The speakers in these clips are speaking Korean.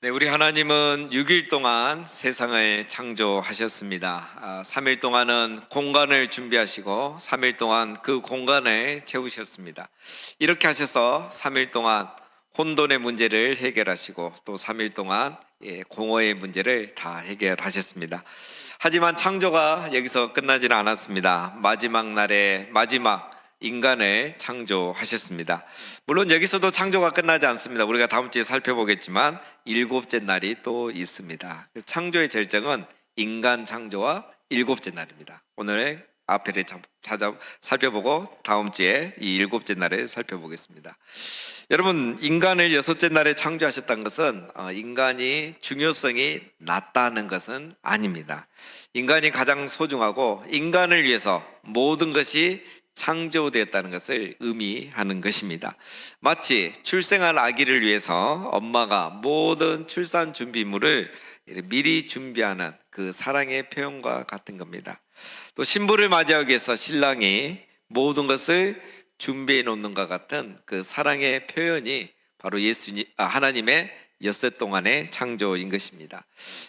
네, 우리 하나님은 6일 동안 세상을 창조하셨습니다. 3일 동안은 공간을 준비하시고 3일 동안 그 공간을 채우셨습니다. 이렇게 하셔서 3일 동안 혼돈의 문제를 해결하시고 또 3일 동안 공허의 문제를 다 해결하셨습니다. 하지만 창조가 여기서 끝나지는 않았습니다. 마지막 날에 마지막 인간을 창조하셨습니다. 물론 여기서도 창조가 끝나지 않습니다. 우리가 다음 주에 살펴보겠지만 일곱째 날이 또 있습니다. 창조의 절정은 인간 창조와 일곱째 날입니다. 오늘 앞에를 살펴보고 다음 주에 이 일곱째 날을 살펴보겠습니다. 여러분, 인간을 여섯째 날에 창조하셨다는 것은 인간이 중요성이 낮다는 것은 아닙니다. 인간이 가장 소중하고 인간을 위해서 모든 것이 창조되었다는 것을 의미하는 것입니다. 마치 출생한 아기를 위해서 엄마가 모든 출산 준비물을 미리 준비하는 그 사랑의 표현과 같은 겁니다. 또 신부를 맞이하기 위해서 신랑이 모든 것을 준비해 놓는 것 같은 그 사랑의 표현이 바로 하나님의 엿새 동안의 창조인 것입니다.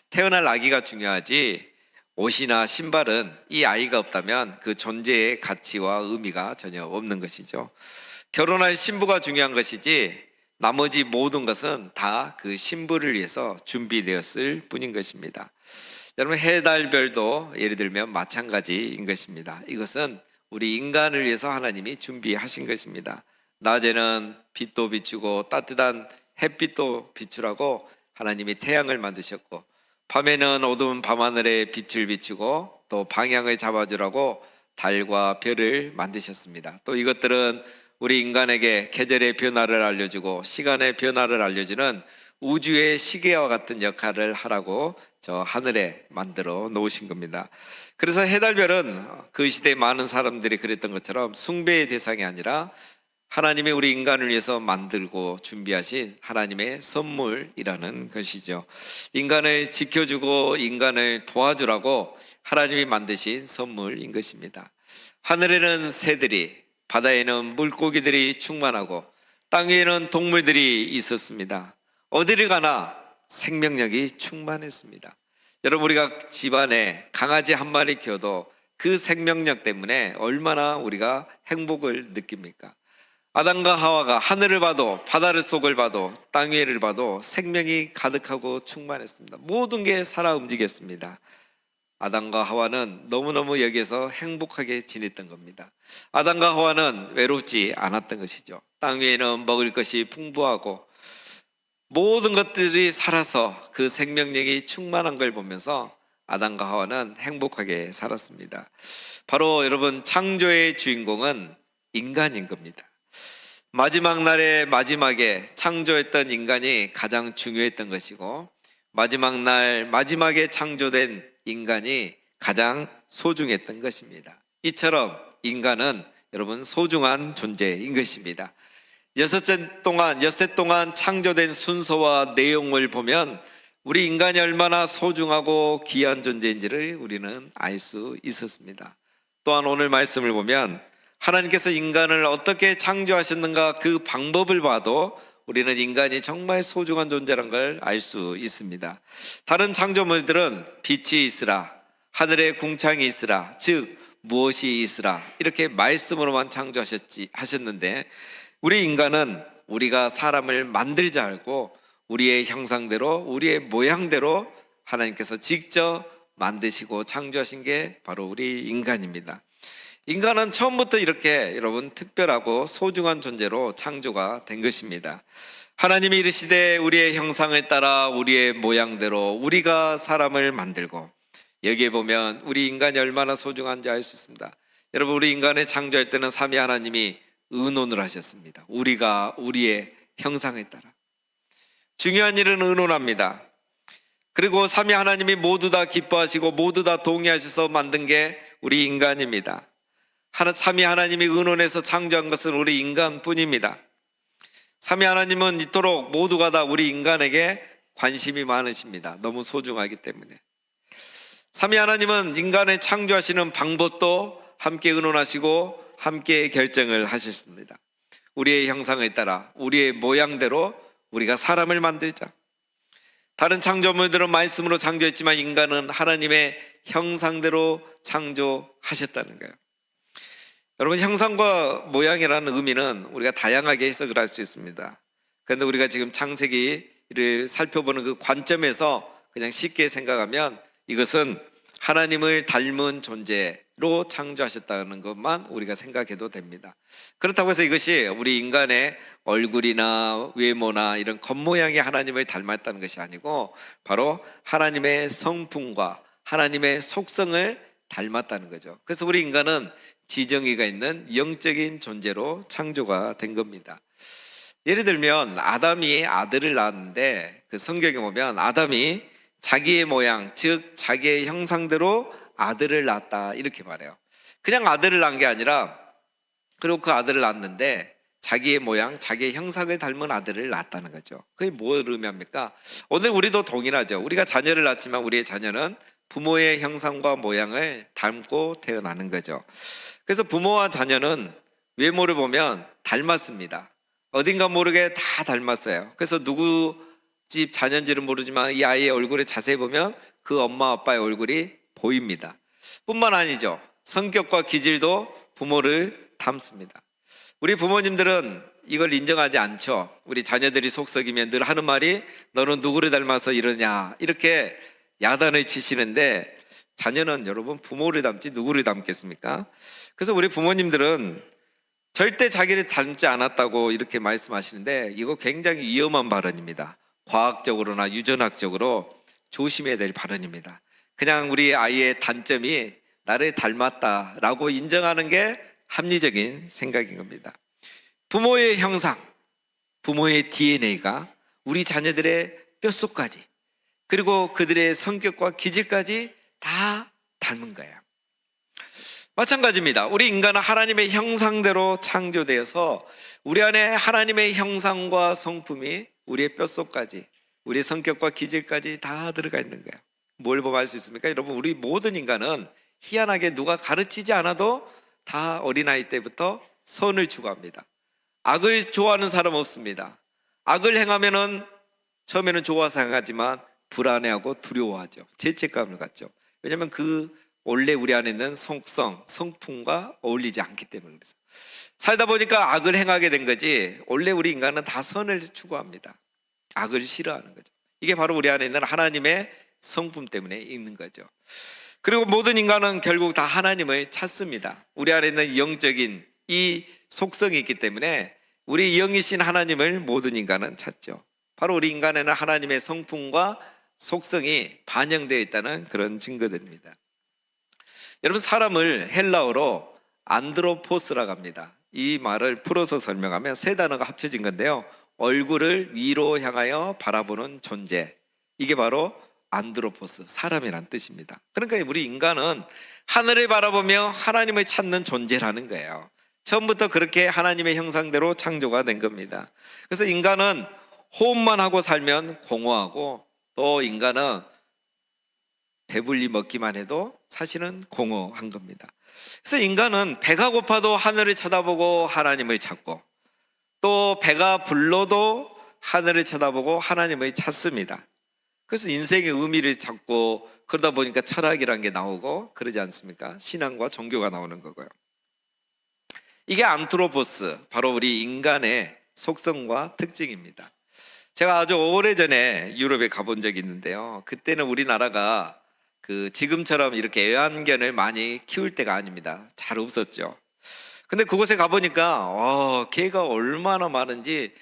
태어날 아기가 중요하지 옷이나 신발은 이 아이가 없다면 그 존재의 가치와 의미가 전혀 없는 것이죠. 결혼할 신부가 중요한 것이지 나머지 모든 것은 다 그 신부를 위해서 준비되었을 뿐인 것입니다. 여러분, 해달별도 예를 들면 마찬가지인 것입니다. 이것은 우리 인간을 위해서 하나님이 준비하신 것입니다. 낮에는 빛도 비추고 따뜻한 햇빛도 비추라고 하나님이 태양을 만드셨고, 밤에는 어두운 밤하늘에 빛을 비추고 또 방향을 잡아주라고 달과 별을 만드셨습니다. 또 이것들은 우리 인간에게 계절의 변화를 알려주고 시간의 변화를 알려주는 우주의 시계와 같은 역할을 하라고 저 하늘에 만들어 놓으신 겁니다. 그래서 해달별은 그 시대에 많은 사람들이 그랬던 것처럼 숭배의 대상이 아니라 하나님이 우리 인간을 위해서 만들고 준비하신 하나님의 선물이라는 것이죠. 인간을 지켜주고 인간을 도와주라고 하나님이 만드신 선물인 것입니다. 하늘에는 새들이, 바다에는 물고기들이 충만하고 땅 위에는 동물들이 있었습니다. 어디를 가나 생명력이 충만했습니다. 여러분, 우리가 집안에 강아지 한 마리 키워도 그 생명력 때문에 얼마나 우리가 행복을 느낍니까? 아담과 하와가 하늘을 봐도 바다를 속을 봐도 땅 위를 봐도 생명이 가득하고 충만했습니다. 모든 게 살아 움직였습니다. 아담과 하와는 너무너무 여기에서 행복하게 지냈던 겁니다. 아담과 하와는 외롭지 않았던 것이죠. 땅 위에는 먹을 것이 풍부하고 모든 것들이 살아서 그 생명력이 충만한 걸 보면서 아담과 하와는 행복하게 살았습니다. 바로 여러분, 창조의 주인공은 인간인 겁니다. 마지막 날의 마지막에 창조했던 인간이 가장 중요했던 것이고, 마지막 날 마지막에 창조된 인간이 가장 소중했던 것입니다. 이처럼 인간은 여러분 소중한 존재인 것입니다. 엿새 동안 창조된 순서와 내용을 보면 우리 인간이 얼마나 소중하고 귀한 존재인지를 우리는 알 수 있었습니다. 또한 오늘 말씀을 보면 하나님께서 인간을 어떻게 창조하셨는가 그 방법을 봐도 우리는 인간이 정말 소중한 존재라는 걸 알 수 있습니다. 다른 창조물들은 빛이 있으라, 하늘에 궁창이 있으라, 즉 무엇이 있으라 이렇게 말씀으로만 하셨는데 우리 인간은 우리가 사람을 만들자 알고 우리의 형상대로 우리의 모양대로 하나님께서 직접 만드시고 창조하신 게 바로 우리 인간입니다. 인간은 처음부터 이렇게 여러분 특별하고 소중한 존재로 창조가 된 것입니다. 하나님이 이르시되 우리의 형상을 따라 우리의 모양대로 우리가 사람을 만들고, 여기에 보면 우리 인간이 얼마나 소중한지 알 수 있습니다. 여러분, 우리 인간을 창조할 때는 삼위 하나님이 의논을 하셨습니다. 우리가 우리의 형상을 따라. 중요한 일은 의논합니다. 그리고 삼위 하나님이 모두 다 기뻐하시고 모두 다 동의하셔서 만든 게 우리 인간입니다. 삼위 하나님이 의논해서 창조한 것은 우리 인간뿐입니다. 삼위 하나님은 이토록 모두가 다 우리 인간에게 관심이 많으십니다. 너무 소중하기 때문에. 삼위 하나님은 인간을 창조하시는 방법도 함께 의논하시고 함께 결정을 하셨습니다. 우리의 형상을 따라 우리의 모양대로 우리가 사람을 만들자. 다른 창조물들은 말씀으로 창조했지만 인간은 하나님의 형상대로 창조하셨다는 거예요. 여러분, 형상과 모양이라는 의미는 우리가 다양하게 해석을 할 수 있습니다. 그런데 우리가 지금 창세기를 살펴보는 그 관점에서 그냥 쉽게 생각하면 이것은 하나님을 닮은 존재로 창조하셨다는 것만 우리가 생각해도 됩니다. 그렇다고 해서 이것이 우리 인간의 얼굴이나 외모나 이런 겉모양이 하나님을 닮았다는 것이 아니고 바로 하나님의 성품과 하나님의 속성을 닮았다는 거죠. 그래서 우리 인간은 지정의가 있는 영적인 존재로 창조가 된 겁니다. 예를 들면 아담이 아들을 낳았는데 그 성경에 보면 아담이 자기의 모양, 즉 자기의 형상대로 아들을 낳았다 이렇게 말해요. 그냥 아들을 낳은 게 아니라 그리고 그 아들을 낳았는데 자기의 모양, 자기의 형상을 닮은 아들을 낳았다는 거죠. 그게 뭘 의미합니까? 오늘 우리도 동일하죠. 우리가 자녀를 낳지만 우리의 자녀는 부모의 형상과 모양을 닮고 태어나는 거죠. 그래서 부모와 자녀는 외모를 보면 닮았습니다. 어딘가 모르게 다 닮았어요. 그래서 누구 집 자녀인지는 모르지만 이 아이의 얼굴에 자세히 보면 그 엄마 아빠의 얼굴이 보입니다. 뿐만 아니죠. 성격과 기질도 부모를 닮습니다. 우리 부모님들은 이걸 인정하지 않죠. 우리 자녀들이 속썩이면 늘 하는 말이 너는 누구를 닮아서 이러냐 이렇게 야단을 치시는데 자녀는 여러분 부모를 닮지 누구를 닮겠습니까? 그래서 우리 부모님들은 절대 자기를 닮지 않았다고 이렇게 말씀하시는데 이거 굉장히 위험한 발언입니다. 과학적으로나 유전학적으로 조심해야 될 발언입니다. 그냥 우리 아이의 단점이 나를 닮았다라고 인정하는 게 합리적인 생각인 겁니다. 부모의 형상, 부모의 DNA가 우리 자녀들의 뼛속까지 그리고 그들의 성격과 기질까지 다 닮은 거예요. 마찬가지입니다. 우리 인간은 하나님의 형상대로 창조되어서 우리 안에 하나님의 형상과 성품이 우리의 뼛속까지 우리의 성격과 기질까지 다 들어가 있는 거예요. 뭘 보고 알 수 있습니까? 여러분, 우리 모든 인간은 희한하게 누가 가르치지 않아도 다 어린아이 때부터 선을 추구합니다. 악을 좋아하는 사람 없습니다. 악을 행하면은 처음에는 좋아서 행하지만 불안해하고 두려워하죠. 죄책감을 갖죠. 왜냐하면 그 원래 우리 안에 있는 속성, 성품과 어울리지 않기 때문에 그래서 살다 보니까 악을 행하게 된 거지 원래 우리 인간은 다 선을 추구합니다. 악을 싫어하는 거죠. 이게 바로 우리 안에 있는 하나님의 성품 때문에 있는 거죠. 그리고 모든 인간은 결국 다 하나님을 찾습니다. 우리 안에 있는 영적인 이 속성이 있기 때문에 우리 영이신 하나님을 모든 인간은 찾죠. 바로 우리 인간에는 하나님의 성품과 속성이 반영되어 있다는 그런 증거들입니다. 여러분, 사람을 헬라어로 안드로포스라고 합니다. 이 말을 풀어서 설명하면 세 단어가 합쳐진 건데요. 얼굴을 위로 향하여 바라보는 존재. 이게 바로 안드로포스, 사람이란 뜻입니다. 그러니까 우리 인간은 하늘을 바라보며 하나님을 찾는 존재라는 거예요. 처음부터 그렇게 하나님의 형상대로 창조가 된 겁니다. 그래서 인간은 호흡만 하고 살면 공허하고 또 인간은 배불리 먹기만 해도 사실은 공허한 겁니다. 그래서 인간은 배가 고파도 하늘을 쳐다보고 하나님을 찾고 또 배가 불러도 하늘을 쳐다보고 하나님을 찾습니다. 그래서 인생의 의미를 찾고 그러다 보니까 철학이라는 게 나오고 그러지 않습니까? 신앙과 종교가 나오는 거고요. 이게 안트로포스, 바로 우리 인간의 속성과 특징입니다. 제가 아주 오래전에 유럽에 가본 적이 있는데요. 그때는 우리나라가 지금처럼 이렇게 애완견을 많이 키울 때가 아닙니다. 잘 없었죠. 근데 그곳에 가보니까 개가 얼마나 많은지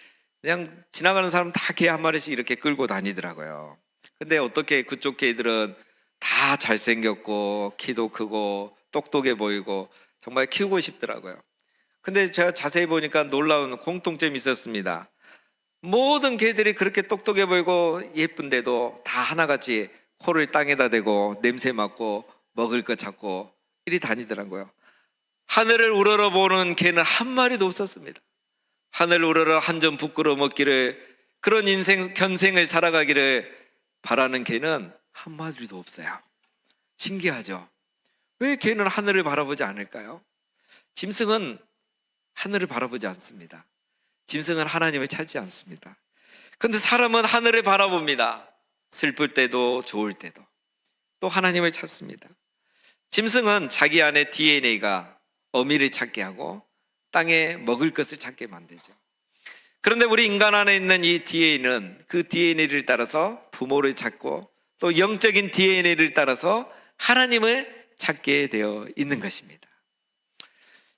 그냥 지나가는 사람 다 개 한 마리씩 이렇게 끌고 다니더라고요. 근데 어떻게 그쪽 개들은 다 잘생겼고 키도 크고 똑똑해 보이고 정말 키우고 싶더라고요. 근데 제가 자세히 보니까 놀라운 공통점이 있었습니다. 모든 개들이 그렇게 똑똑해 보이고 예쁜데도 다 하나같이 코를 땅에다 대고 냄새 맡고 먹을 거 찾고 이리 다니더라고요. 하늘을 우러러보는 개는 한 마리도 없었습니다. 하늘을 우러러 한 점 부끄러워 먹기를, 그런 견생을 살아가기를 바라는 개는 한 마리도 없어요. 신기하죠? 왜 개는 하늘을 바라보지 않을까요? 짐승은 하늘을 바라보지 않습니다. 짐승은 하나님을 찾지 않습니다. 그런데 사람은 하늘을 바라봅니다. 슬플 때도 좋을 때도 또 하나님을 찾습니다. 짐승은 자기 안에 DNA가 어미를 찾게 하고 땅에 먹을 것을 찾게 만들죠. 그런데 우리 인간 안에 있는 이 DNA는 그 DNA를 따라서 부모를 찾고 또 영적인 DNA를 따라서 하나님을 찾게 되어 있는 것입니다.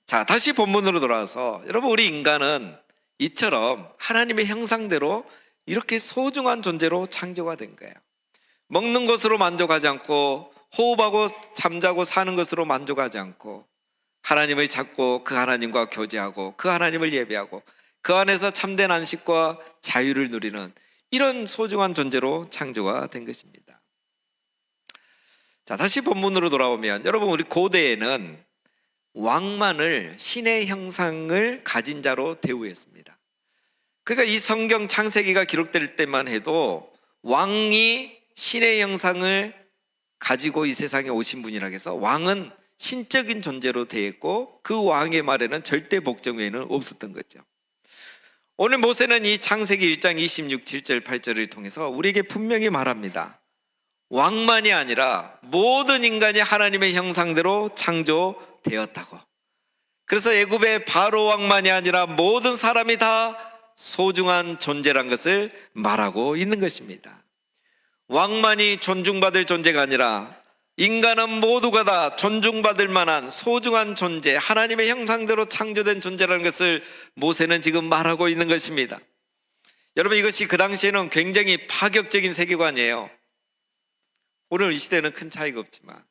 자, 다시 본문으로 돌아와서 여러분, 우리 인간은 이처럼 하나님의 형상대로 이렇게 소중한 존재로 창조가 된 거예요. 먹는 것으로 만족하지 않고 호흡하고 잠자고 사는 것으로 만족하지 않고 하나님을 찾고 그 하나님과 교제하고 그 하나님을 예배하고 그 안에서 참된 안식과 자유를 누리는 이런 소중한 존재로 창조가 된 것입니다. 자, 다시 본문으로 돌아오면 여러분, 우리 고대에는 왕만을 신의 형상을 가진 자로 대우했습니다. 그러니까 이 성경 창세기가 기록될 때만 해도 왕이 신의 형상을 가지고 이 세상에 오신 분이라 해서 왕은 신적인 존재로 대했고 그 왕의 말에는 절대 복종 외에는 없었던 거죠. 오늘 모세는 이 창세기 1장 26, 7절, 8절을 통해서 우리에게 분명히 말합니다. 왕만이 아니라 모든 인간이 하나님의 형상대로 창조되었다고. 그래서 애굽의 바로 왕만이 아니라 모든 사람이 다 소중한 존재란 것을 말하고 있는 것입니다. 왕만이 존중받을 존재가 아니라 인간은 모두가 다 존중받을 만한 소중한 존재, 하나님의 형상대로 창조된 존재라는 것을 모세는 지금 말하고 있는 것입니다. 여러분, 이것이 그 당시에는 굉장히 파격적인 세계관이에요. 오늘 이 시대는 큰 차이가 없지만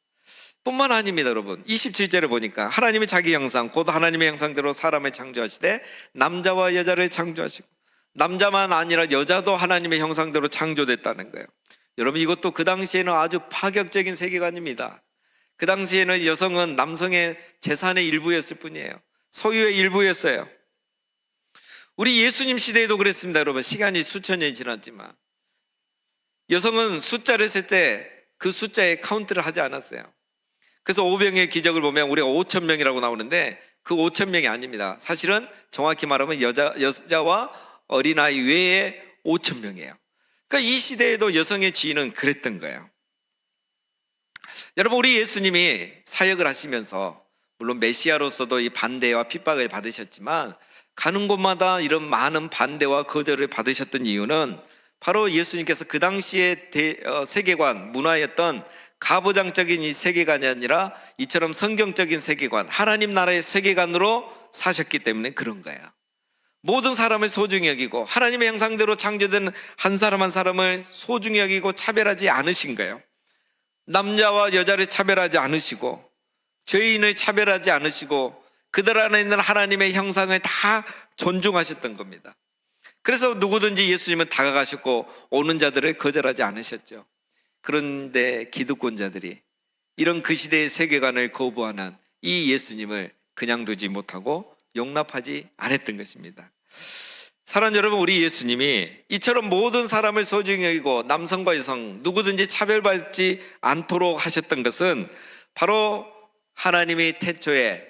뿐만 아닙니다. 여러분, 27절에 보니까 하나님이 자기 형상 곧 하나님의 형상대로 사람을 창조하시되 남자와 여자를 창조하시고, 남자만 아니라 여자도 하나님의 형상대로 창조됐다는 거예요. 여러분, 이것도 그 당시에는 아주 파격적인 세계관입니다. 그 당시에는 여성은 남성의 재산의 일부였을 뿐이에요. 소유의 일부였어요. 우리 예수님 시대에도 그랬습니다. 여러분, 시간이 수천 년이 지났지만 여성은 숫자를 셀 때 그 숫자에 카운트를 하지 않았어요. 그래서 5병의 기적을 보면 우리가 5,000명이라고 나오는데 그 5,000명이 아닙니다. 사실은 정확히 말하면 여자와 어린아이 외에 5,000명이에요. 그러니까 이 시대에도 여성의 지위는 그랬던 거예요. 여러분, 우리 예수님이 사역을 하시면서 물론 메시아로서도 이 반대와 핍박을 받으셨지만 가는 곳마다 이런 많은 반대와 거절을 받으셨던 이유는 바로 예수님께서 그 당시의 세계관, 문화였던 가부장적인 이 세계관이 아니라 이처럼 성경적인 세계관, 하나님 나라의 세계관으로 사셨기 때문에 그런 거예요. 모든 사람을 소중히 여기고 하나님의 형상대로 창조된 한 사람 한 사람을 소중히 여기고 차별하지 않으신 거예요. 남자와 여자를 차별하지 않으시고 죄인을 차별하지 않으시고 그들 안에 있는 하나님의 형상을 다 존중하셨던 겁니다. 그래서 누구든지 예수님은 다가가셨고 오는 자들을 거절하지 않으셨죠. 그런데 기득권자들이 이런 그 시대의 세계관을 거부하는 이 예수님을 그냥 두지 못하고 용납하지 않았던 것입니다. 사랑하는 여러분, 우리 예수님이 이처럼 모든 사람을 소중히 여기고 남성과 여성 누구든지 차별받지 않도록 하셨던 것은 바로 하나님이 태초에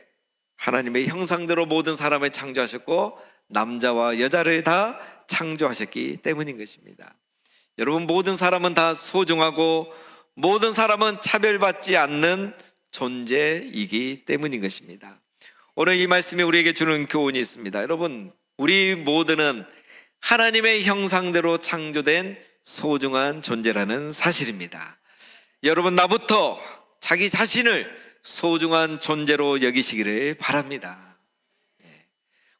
하나님의 형상대로 모든 사람을 창조하셨고 남자와 여자를 다 창조하셨기 때문인 것입니다. 여러분, 모든 사람은 다 소중하고 모든 사람은 차별받지 않는 존재이기 때문인 것입니다. 오늘 이 말씀이 우리에게 주는 교훈이 있습니다. 여러분, 우리 모두는 하나님의 형상대로 창조된 소중한 존재라는 사실입니다. 여러분, 나부터 자기 자신을 소중한 존재로 여기시기를 바랍니다.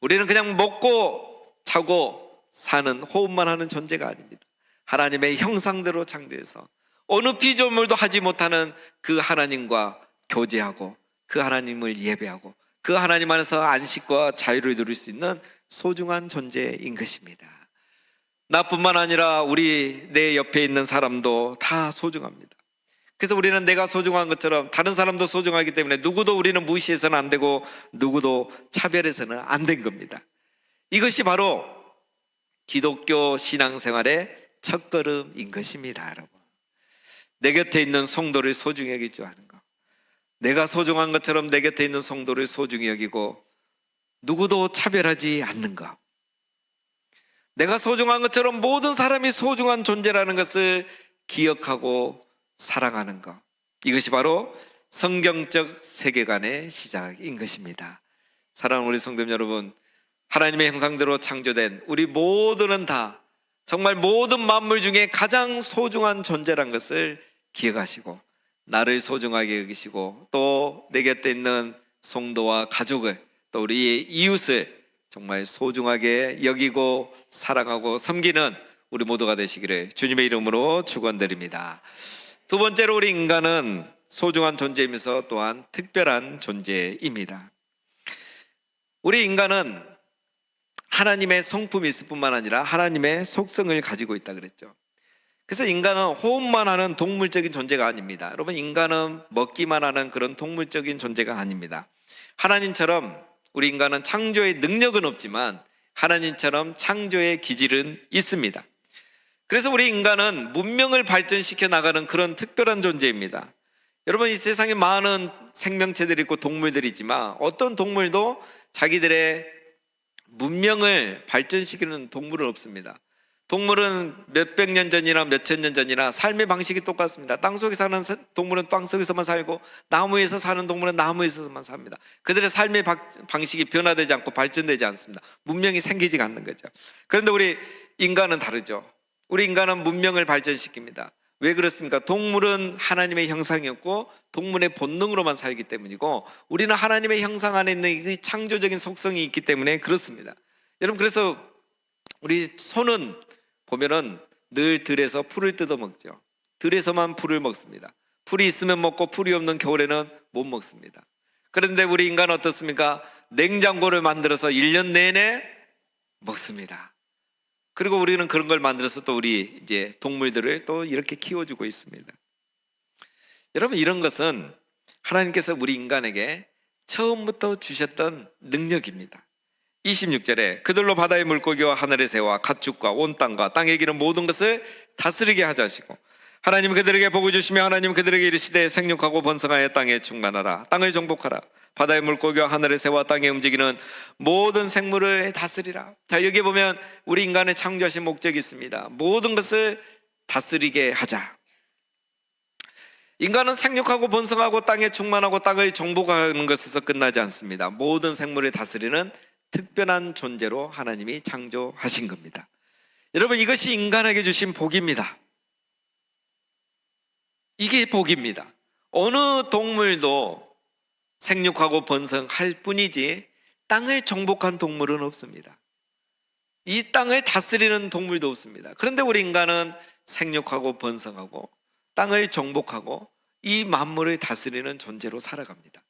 우리는 그냥 먹고 자고 사는 호흡만 하는 존재가 아닙니다. 하나님의 형상대로 창조해서 어느 피조물도 하지 못하는 그 하나님과 교제하고 그 하나님을 예배하고 그 하나님 안에서 안식과 자유를 누릴 수 있는 소중한 존재인 것입니다. 나뿐만 아니라 우리 내 옆에 있는 사람도 다 소중합니다. 그래서 우리는 내가 소중한 것처럼 다른 사람도 소중하기 때문에 누구도 우리는 무시해서는 안 되고 누구도 차별해서는 안 된 겁니다. 이것이 바로 기독교 신앙생활의 첫걸음인 것입니다. 여러분, 내 곁에 있는 성도를 소중히 여길 줄 아는 것, 내가 소중한 것처럼 내 곁에 있는 성도를 소중히 여기고 누구도 차별하지 않는 것, 내가 소중한 것처럼 모든 사람이 소중한 존재라는 것을 기억하고 사랑하는 것, 이것이 바로 성경적 세계관의 시작인 것입니다. 사랑하는 우리 성도 여러분, 하나님의 형상대로 창조된 우리 모두는 다 정말 모든 만물 중에 가장 소중한 존재란 것을 기억하시고, 나를 소중하게 여기시고, 또 내 곁에 있는 성도와 가족을, 또 우리의 이웃을 정말 소중하게 여기고 사랑하고 섬기는 우리 모두가 되시기를 주님의 이름으로 축원드립니다. 두 번째로, 우리 인간은 소중한 존재이면서 또한 특별한 존재입니다. 우리 인간은 하나님의 성품이 있을 뿐만 아니라 하나님의 속성을 가지고 있다 그랬죠. 그래서 인간은 호흡만 하는 동물적인 존재가 아닙니다. 여러분, 인간은 먹기만 하는 그런 동물적인 존재가 아닙니다. 하나님처럼 우리 인간은 창조의 능력은 없지만 하나님처럼 창조의 기질은 있습니다. 그래서 우리 인간은 문명을 발전시켜 나가는 그런 특별한 존재입니다. 여러분, 이 세상에 많은 생명체들이 있고 동물들이 있지만 어떤 동물도 자기들의 문명을 발전시키는 동물은 없습니다. 동물은 몇백 년 전이나 몇천 년 전이나 삶의 방식이 똑같습니다. 땅속에 사는 동물은 땅속에서만 살고, 나무에서 사는 동물은 나무에서만 삽니다. 그들의 삶의 방식이 변화되지 않고 발전되지 않습니다. 문명이 생기지 않는 거죠. 그런데 우리 인간은 다르죠. 우리 인간은 문명을 발전시킵니다. 왜 그렇습니까? 동물은 하나님의 형상이었고 동물의 본능으로만 살기 때문이고, 우리는 하나님의 형상 안에 있는 이 창조적인 속성이 있기 때문에 그렇습니다. 여러분, 그래서 우리 소는 보면은 늘 들에서 풀을 뜯어 먹죠. 들에서만 풀을 먹습니다. 풀이 있으면 먹고 풀이 없는 겨울에는 못 먹습니다. 그런데 우리 인간은 어떻습니까? 냉장고를 만들어서 1년 내내 먹습니다. 그리고 우리는 그런 걸 만들어서 또 우리 이제 동물들을 또 이렇게 키워주고 있습니다. 여러분, 이런 것은 하나님께서 우리 인간에게 처음부터 주셨던 능력입니다. 26절에 그들로 바다의 물고기와 하늘의 새와 가축과 온 땅과 땅에 기는 모든 것을 다스리게 하자 하시고, 하나님 그들에게 복을 주시며 하나님 그들에게 이르시되 생육하고 번성하여 땅에 충만하라. 땅을 정복하라. 바다의 물고기와 하늘의 새와 땅에 움직이는 모든 생물을 다스리라. 자, 여기 보면 우리 인간의 창조하신 목적이 있습니다. 모든 것을 다스리게 하자. 인간은 생육하고 번성하고 땅에 충만하고 땅을 정복하는 것에서 끝나지 않습니다. 모든 생물을 다스리는 특별한 존재로 하나님이 창조하신 겁니다. 여러분, 이것이 인간에게 주신 복입니다. 이게 복입니다. 어느 동물도 생육하고 번성할 뿐이지 땅을 정복한 동물은 없습니다. 이 땅을 다스리는 동물도 없습니다. 그런데 우리 인간은 생육하고 번성하고 땅을 정복하고 이 만물을 다스리는 존재로 살아갑니다.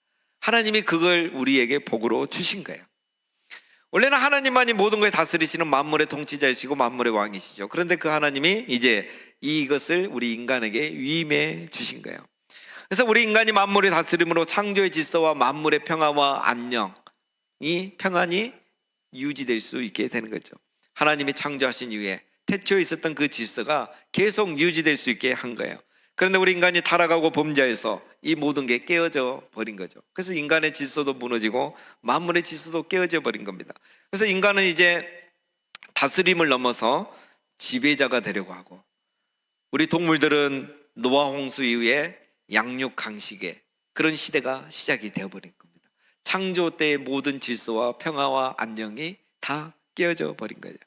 하나님이 그걸 우리에게 복으로 주신 거예요. 원래는 하나님만이 모든 걸 다스리시는 만물의 통치자이시고 만물의 왕이시죠. 그런데 그 하나님이 이제 이것을 우리 인간에게 위임해 주신 거예요. 그래서 우리 인간이 만물의 다스림으로 창조의 질서와 만물의 평화와 평안이 유지될 수 있게 되는 거죠. 하나님이 창조하신 이후에 태초에 있었던 그 질서가 계속 유지될 수 있게 한 거예요. 그런데 우리 인간이 타락하고 범죄해서 이 모든 게 깨어져 버린 거죠. 그래서 인간의 질서도 무너지고 만물의 질서도 깨어져 버린 겁니다. 그래서 인간은 이제 다스림을 넘어서 지배자가 되려고 하고, 우리 동물들은 노아 홍수 이후에 양육 강식의 그런 시대가 시작이 되어버린 겁니다. 창조 때의 모든 질서와 평화와 안녕이 다 깨어져 버린 거예요.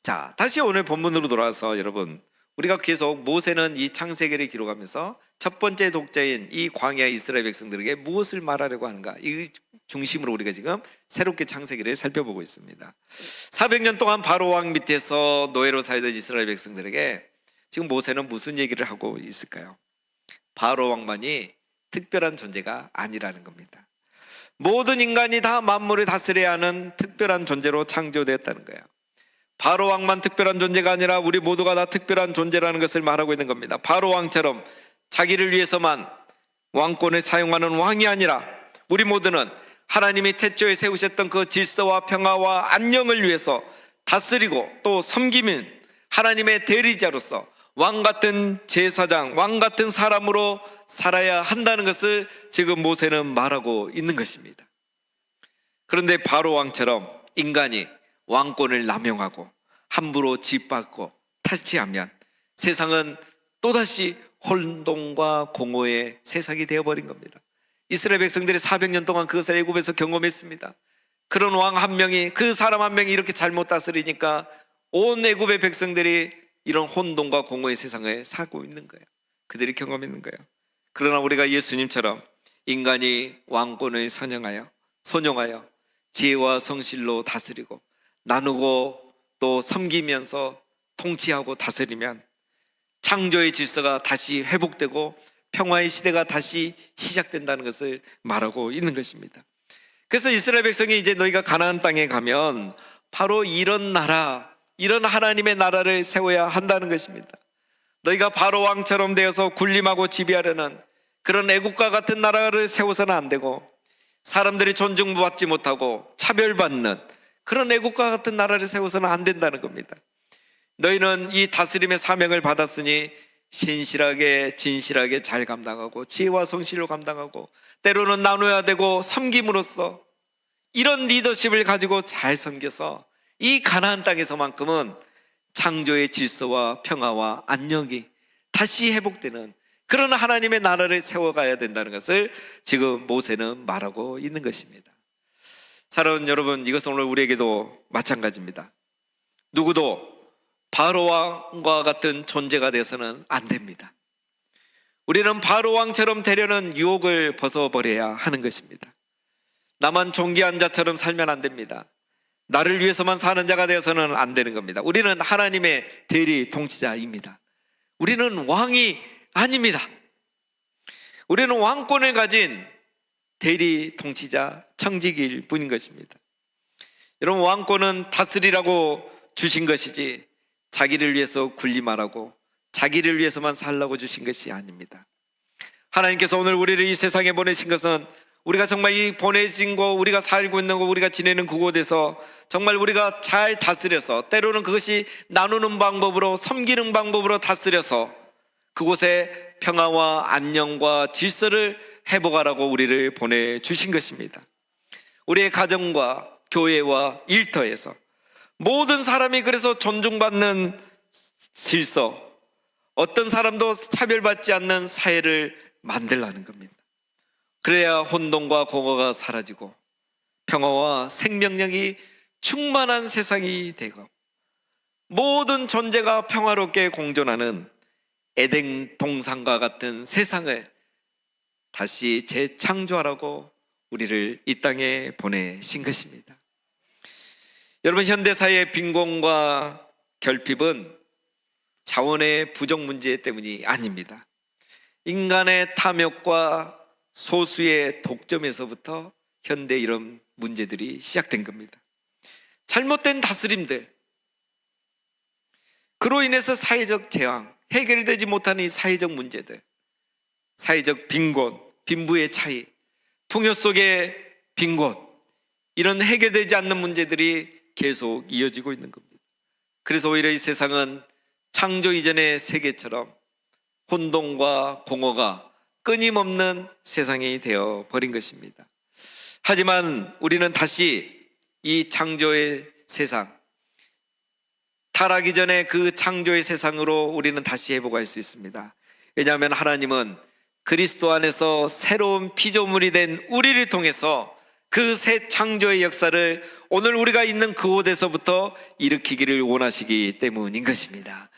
자, 다시 오늘 본문으로 돌아와서 여러분, 우리가 계속 모세는 이 창세기를 기록하면서 첫 번째 독자인 이 광야 이스라엘 백성들에게 무엇을 말하려고 하는가, 이 중심으로 우리가 지금 새롭게 창세기를 살펴보고 있습니다. 400년 동안 바로 왕 밑에서 노예로 살던 이스라엘 백성들에게 지금 모세는 무슨 얘기를 하고 있을까요? 바로 왕만이 특별한 존재가 아니라는 겁니다. 모든 인간이 다 만물을 다스려야 하는 특별한 존재로 창조되었다는 거예요. 바로 왕만 특별한 존재가 아니라 우리 모두가 다 특별한 존재라는 것을 말하고 있는 겁니다. 바로 왕처럼 자기를 위해서만 왕권을 사용하는 왕이 아니라 우리 모두는 하나님이 태초에 세우셨던 그 질서와 평화와 안녕을 위해서 다스리고 또 섬기는 하나님의 대리자로서 왕 같은 제사장, 왕 같은 사람으로 살아야 한다는 것을 지금 모세는 말하고 있는 것입니다. 그런데 바로 왕처럼 인간이 왕권을 남용하고 함부로 짓밟고 탈취하면 세상은 또다시 혼돈과 공허의 세상이 되어버린 겁니다. 이스라엘 백성들이 400년 동안 그것을 애굽에서 경험했습니다. 그런 왕 한 명이, 그 사람 한 명이 이렇게 잘못 다스리니까 온 애굽의 백성들이 이런 혼돈과 공허의 세상을 살고 있는 거예요. 그들이 경험했는 거예요. 그러나 우리가 예수님처럼 인간이 왕권을 선용하여 지혜와 성실로 다스리고 나누고 또 섬기면서 통치하고 다스리면 창조의 질서가 다시 회복되고 평화의 시대가 다시 시작된다는 것을 말하고 있는 것입니다. 그래서 이스라엘 백성이 이제 너희가 가나안 땅에 가면 바로 이런 나라, 이런 하나님의 나라를 세워야 한다는 것입니다. 너희가 바로 왕처럼 되어서 군림하고 지배하려는 그런 애국과 같은 나라를 세워서는 안 되고, 사람들이 존중받지 못하고 차별받는 그런 애국과 같은 나라를 세워서는 안 된다는 겁니다. 너희는 이 다스림의 사명을 받았으니 신실하게 진실하게 잘 감당하고 지혜와 성실로 감당하고 때로는 나눠야 되고 섬김으로써 이런 리더십을 가지고 잘 섬겨서 이 가나안 땅에서만큼은 창조의 질서와 평화와 안녕이 다시 회복되는 그런 하나님의 나라를 세워가야 된다는 것을 지금 모세는 말하고 있는 것입니다. 사랑하는 여러분, 이것은 오늘 우리에게도 마찬가지입니다. 누구도 바로 왕과 같은 존재가 되어서는 안 됩니다. 우리는 바로 왕처럼 되려는 유혹을 벗어버려야 하는 것입니다. 나만 존귀한 자처럼 살면 안 됩니다. 나를 위해서만 사는 자가 되어서는 안 되는 겁니다. 우리는 하나님의 대리 통치자입니다. 우리는 왕이 아닙니다. 우리는 왕권을 가진 대리 통치자 청직일 뿐인 것입니다. 여러분, 왕권은 다스리라고 주신 것이지 자기를 위해서 군림하라고 자기를 위해서만 살라고 주신 것이 아닙니다. 하나님께서 오늘 우리를 이 세상에 보내신 것은 우리가 정말 이 보내진 거, 우리가 살고 있는 거, 우리가 지내는 그곳에서 정말 우리가 잘 다스려서, 때로는 그것이 나누는 방법으로, 섬기는 방법으로 다스려서 그곳에 평화와 안녕과 질서를 회복하라고 우리를 보내주신 것입니다. 우리의 가정과 교회와 일터에서 모든 사람이 그래서 존중받는 질서, 어떤 사람도 차별받지 않는 사회를 만들라는 겁니다. 그래야 혼돈과 공허가 사라지고 평화와 생명력이 충만한 세상이 되고 모든 존재가 평화롭게 공존하는 에덴 동산과 같은 세상을 다시 재창조하라고 우리를 이 땅에 보내신 것입니다. 여러분, 현대사회의 빈곤과 결핍은 자원의 부족 문제 때문이 아닙니다. 인간의 탐욕과 소수의 독점에서부터 현대 이런 문제들이 시작된 겁니다. 잘못된 다스림들, 그로 인해서 사회적 재앙, 해결되지 못하는 이 사회적 문제들, 사회적 빈곤, 빈부의 차이, 풍요 속의 빈곤, 이런 해결되지 않는 문제들이 계속 이어지고 있는 겁니다. 그래서 오히려 이 세상은 창조 이전의 세계처럼 혼돈과 공허가 끊임없는 세상이 되어 버린 것입니다. 하지만 우리는 다시 이 창조의 세상, 타락이 전에 그 창조의 세상으로 우리는 다시 회복할 수 있습니다. 왜냐하면 하나님은 그리스도 안에서 새로운 피조물이 된 우리를 통해서 그 새 창조의 역사를 오늘 우리가 있는 그곳에서부터 일으키기를 원하시기 때문인 것입니다.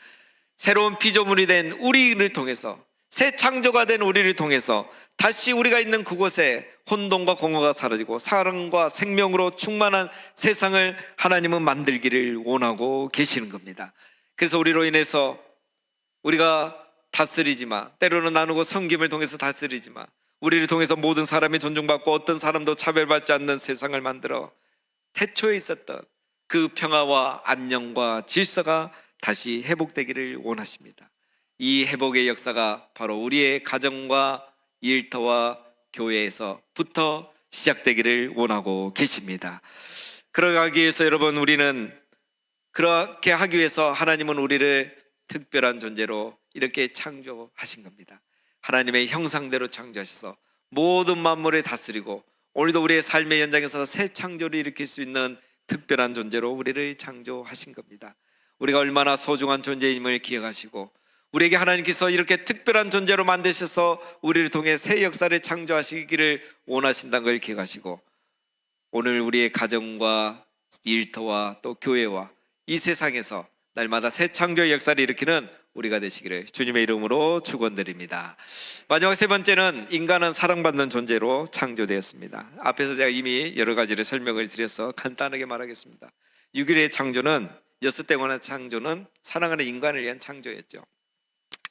새로운 피조물이 된 우리를 통해서, 새 창조가 된 우리를 통해서 다시 우리가 있는 그곳에 혼돈과 공허가 사라지고 사랑과 생명으로 충만한 세상을 하나님은 만들기를 원하고 계시는 겁니다. 그래서 우리로 인해서 우리가 다스리지만, 때로는 나누고 섬김을 통해서 다스리지만, 우리를 통해서 모든 사람이 존중받고 어떤 사람도 차별받지 않는 세상을 만들어 태초에 있었던 그 평화와 안녕과 질서가 다시 회복되기를 원하십니다. 이 회복의 역사가 바로 우리의 가정과 일터와 교회에서부터 시작되기를 원하고 계십니다. 그러기 위해서 여러분, 우리는 그렇게 하기 위해서 하나님은 우리를 특별한 존재로 이렇게 창조하신 겁니다. 하나님의 형상대로 창조하셔서 모든 만물을 다스리고 오늘도 우리의 삶의 현장에서 새 창조를 일으킬 수 있는 특별한 존재로 우리를 창조하신 겁니다. 우리가 얼마나 소중한 존재임을 기억하시고 우리에게 하나님께서 이렇게 특별한 존재로 만드셔서 우리를 통해 새 역사를 창조하시기를 원하신다는 걸 기억하시고, 오늘 우리의 가정과 일터와 또 교회와 이 세상에서 날마다 새 창조의 역사를 일으키는 우리가 되시기를 주님의 이름으로 축원드립니다. 마지막 세 번째는 인간은 사랑받는 존재로 창조되었습니다. 앞에서 제가 이미 여러 가지를 설명을 드려서 간단하게 말하겠습니다. 6일의 창조는, 여섯 땡원의 창조는 사랑하는 인간을 위한 창조였죠.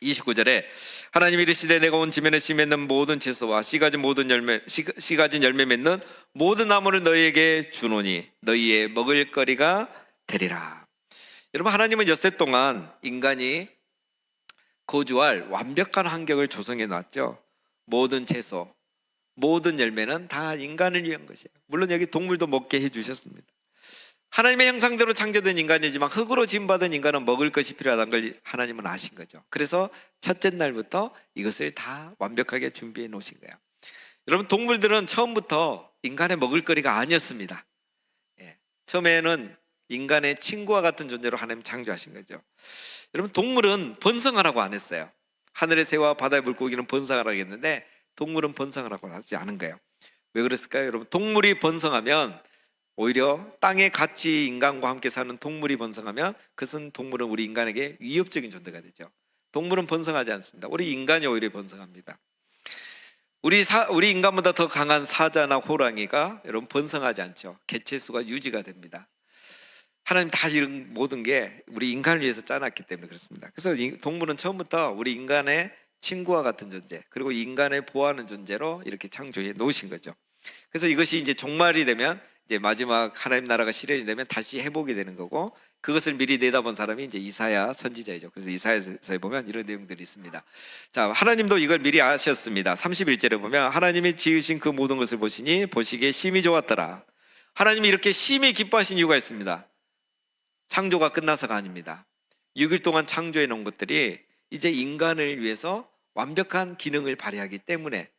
29절에 하나님이 이르시되 내가 온 지면에 씨 맺는 모든 채소와 씨 가진 열매 맺는 모든 나무를 너희에게 주노니 너희의 먹을거리가 되리라. 여러분, 하나님은 엿새 동안 인간이 거주할 완벽한 환경을 조성해 놨죠. 모든 채소, 모든 열매는 다 인간을 위한 것이에요. 물론 여기 동물도 먹게 해주셨습니다. 하나님의 형상대로 창조된 인간이지만 흙으로 지음받은 인간은 먹을 것이 필요하다는 걸 하나님은 아신 거죠. 그래서 첫째 날부터 이것을 다 완벽하게 준비해 놓으신 거예요. 여러분, 동물들은 처음부터 인간의 먹을거리가 아니었습니다. 처음에는 인간의 친구와 같은 존재로 하나님 창조하신 거죠. 여러분, 동물은 번성하라고 안 했어요. 하늘의 새와 바다의 물고기는 번성하라고 했는데 동물은 번성하라고 하지 않은 거예요. 왜 그랬을까요? 여러분, 동물이 번성하면 오히려 땅에 같이 인간과 함께 사는 동물이 번성하면 그것은 동물은 우리 인간에게 위협적인 존재가 되죠. 동물은 번성하지 않습니다. 우리 인간이 오히려 번성합니다. 우리 인간보다 더 강한 사자나 호랑이가 여러분 번성하지 않죠. 개체수가 유지가 됩니다. 하나님 다 이런 모든 게 우리 인간을 위해서 짜놨기 때문에 그렇습니다. 그래서 동물은 처음부터 우리 인간의 친구와 같은 존재, 그리고 인간을 보호하는 존재로 이렇게 창조해 놓으신 거죠. 그래서 이것이 이제 종말이 되면, 이제 마지막 하나님 나라가 실현이 되면 다시 회복이 되는 거고, 그것을 미리 내다본 사람이 이제 이사야 선지자이죠. 그래서 이사야서에 보면 이런 내용들이 있습니다. 자, 하나님도 이걸 미리 아셨습니다. 31절에 보면 하나님이 지으신 그 모든 것을 보시니 보시기에 심히 좋았더라. 하나님이 이렇게 심히 기뻐하신 이유가 있습니다. 창조가 끝나서가 아닙니다. 6일 동안 창조해 놓은 것들이 이제 인간을 위해서 완벽한 기능을 발휘하기 때문에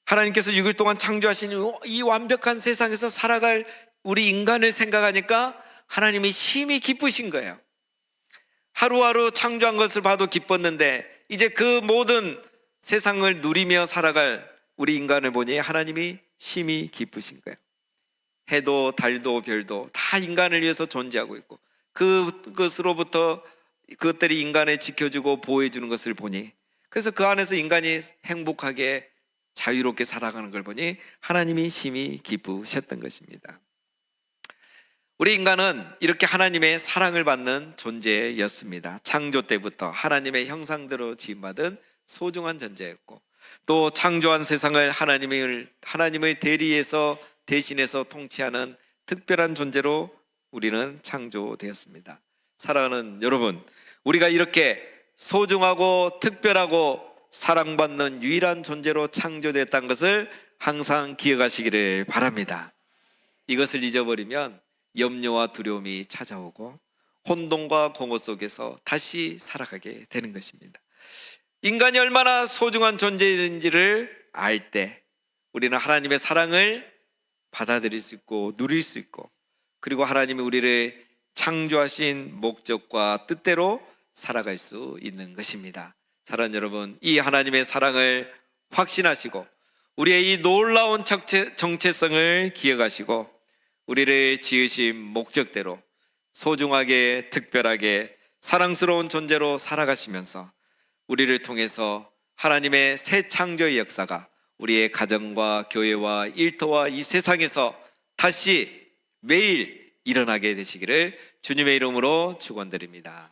하나님께서 6일 동안 창조하신 이 완벽한 세상에서 살아갈 우리 인간을 생각하니까 하나님이 심히 기쁘신 거예요. 하루하루 창조한 것을 봐도 기뻤는데 이제 그 모든 세상을 누리며 살아갈 우리 인간을 보니 하나님이 심히 기쁘신 거예요. 해도 달도 별도 다 인간을 위해서 존재하고 있고, 그것으로부터 그것들이 인간을 지켜주고 보호해주는 것을 보니, 그래서 그 안에서 인간이 행복하게 자유롭게 살아가는 걸 보니 하나님이 심히 기쁘셨던 것입니다. 우리 인간은 이렇게 하나님의 사랑을 받는 존재였습니다. 창조 때부터 하나님의 형상대로 지음받은 소중한 존재였고, 또 창조한 세상을 하나님의 대신해서 통치하는 특별한 존재로 우리는 창조되었습니다. 사랑하는 여러분, 우리가 이렇게 소중하고 특별하고 사랑받는 유일한 존재로 창조됐다는 것을 항상 기억하시기를 바랍니다. 이것을 잊어버리면 염려와 두려움이 찾아오고 혼돈과 공허 속에서 다시 살아가게 되는 것입니다. 인간이 얼마나 소중한 존재인지를 알 때 우리는 하나님의 사랑을 받아들일 수 있고 누릴 수 있고, 그리고 하나님이 우리를 창조하신 목적과 뜻대로 살아갈 수 있는 것입니다. 사랑하는 여러분, 이 하나님의 사랑을 확신하시고 우리의 이 놀라운 정체성을 기억하시고 우리를 지으신 목적대로 소중하게 특별하게 사랑스러운 존재로 살아가시면서 우리를 통해서 하나님의 새 창조의 역사가 우리의 가정과 교회와 일터와 이 세상에서 다시 매일 일어나게 되시기를 주님의 이름으로 축원드립니다.